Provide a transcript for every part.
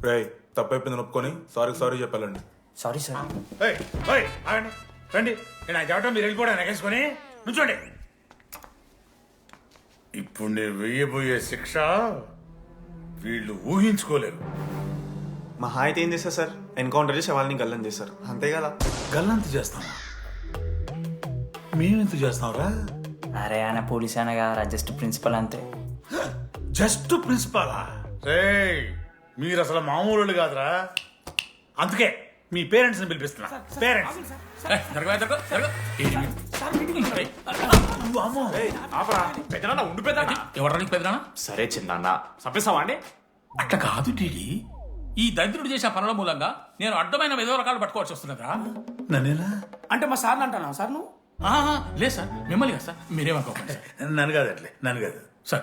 రేయ్ తప్పైపోయింది ఒప్పుకొని సారీ చెప్పాలండి. Sorry sir. ఆగండి రండి. నేను ఆయన చెప్పడం మీరు వెళ్ళిపోవడానికి ఎగేసుకొని నుంచోండి. ఇప్పుడు నేను వెయ్యబోయే శిక్ష వీళ్ళు ఊహించుకోలేరు. మహా అయితే ఏం చేస్తారు సార్? ఎన్కౌంటర్ చేసి వాళ్ళని గల్లం చేస్తారు, అంతే కదా? గల్లంత చేస్తామా? మేమెంత చేస్తాంరా? అరే ఆయన పోలీస్ అయినా కదా, జస్ట్ ప్రిన్సిపల్ అంతే. జస్ట్ ప్రిన్సిపాలా? రేయ్ మీరు అసలు మామూలు కాదురా. అందుకే మీ పేరెంట్స్ని పిలిపిస్తున్నా. పేరెంట్స్ ఎవరికి పెద్దనా? సరే చిన్న చంపేస్తావా అండి? అట్లా కాదు టీడీ. ఈ దరిద్రుడు చేసే పనుల మూలంగా నేను అడ్డమైన విధవ రకాలు పట్టుకోవాల్సి వస్తున్నదా? నన్నేనా? అంటే మా సార్ని అంటానా సార్ నువ్వు? లేదు సార్, మిమ్మల్ని కదా సార్. మీరేమనుకోకండి సార్. నన్ను కాదు అట్లే, నన్ను కాదు సార్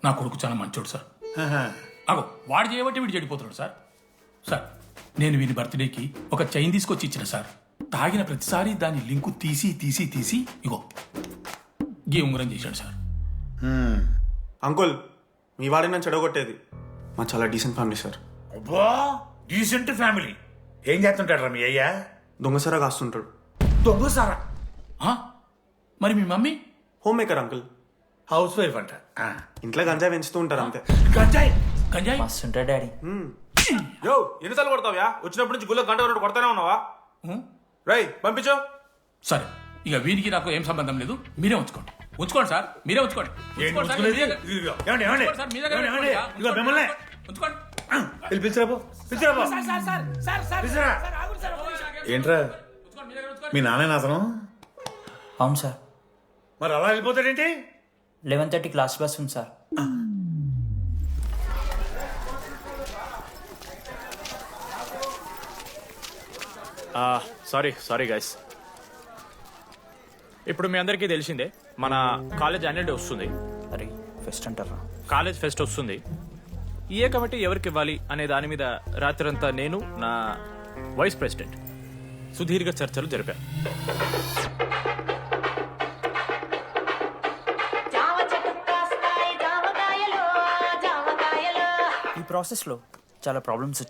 నా కొడుకు చాలా మంచోడు సార్. అగో వాడు చేయబట్టి వీడు చెడిపోతున్నాడు సార్. సార్ నేను వీని బర్త్డేకి ఒక చైన్ తీసుకొచ్చి ఇచ్చిన సార్. తాగిన ప్రతిసారి దాని లింకు తీసి ఇగో గీ ఉంగరం చేశాడు సార్. అంకుల్, మీ వాడిని నన్ను చెడగొట్టేది. మా చాలా డీసెంట్ ఫ్యామిలీ సార్. అబ్బా డీసెంట్ ఫ్యామిలీ. ఏం చేస్తుంటాడు రా మీ అయ్యా? దొంగసరా కాస్తుంటాడు. దొంగసారా? మరి మీ mummy? Home maker uncle. House wife అంట. ఇంట్లో గంజాయి పెంచుతూ ఉంటారు అంతే. గంజాయి గంజాయి మస్తు ఉంటాడు డాడీ. యో ఎన్నిసార్లు కొడతావ్యా? వచ్చినప్పటి నుంచి గుళ్ళ గంట కొడతానే ఉన్నావా? రై పంపించు. సరే ఇక వీరికి నాకు ఏం సంబంధం లేదు. మీరే ఉంచుకోండి సార్. మీరే ఉంచుకోండి. ఏంటి ఉంచుకోండి సార్, ఉంచుకునేది? మీ దగ్గర- ఇదిగో, ఏమండి, ఏమండి? ఉంచుకోండి సార్, మీ దగ్గర ఏమండి, ఉంచుకోండి. ఏమండి? ఇదిగో మిమ్మల్ని. ఉంచుకోండి. పిలిచిరాబో. ఏంట్రా ఉంచుకోండి, మీ దగ్గర ఉంచుకోండి. మీ నాన్న అతను? అవును సార్. మరి అలా వెళ్ళిపోతాడేంటి? 11:30 క్లాస్ బస్ ఉంది సార్. Sorry guys. ఇప్పుడు మీ అందరికీ తెలిసిందే మన కాలేజ్ యాన్యువల్ డే వస్తుంది. అరే ఫెస్ట్ అంటారా? కాలేజ్ ఫెస్ట్ వస్తుంది. ఏ కమిటీ ఎవరికి ఇవ్వాలి అనే దాని మీద రాత్రంతా నేను నా వైస్ ప్రెసిడెంట్ సుదీర్ఘ చర్చలు జరిపాను. ఈ ప్రాసెస్లో చాలా ప్రాబ్లమ్స్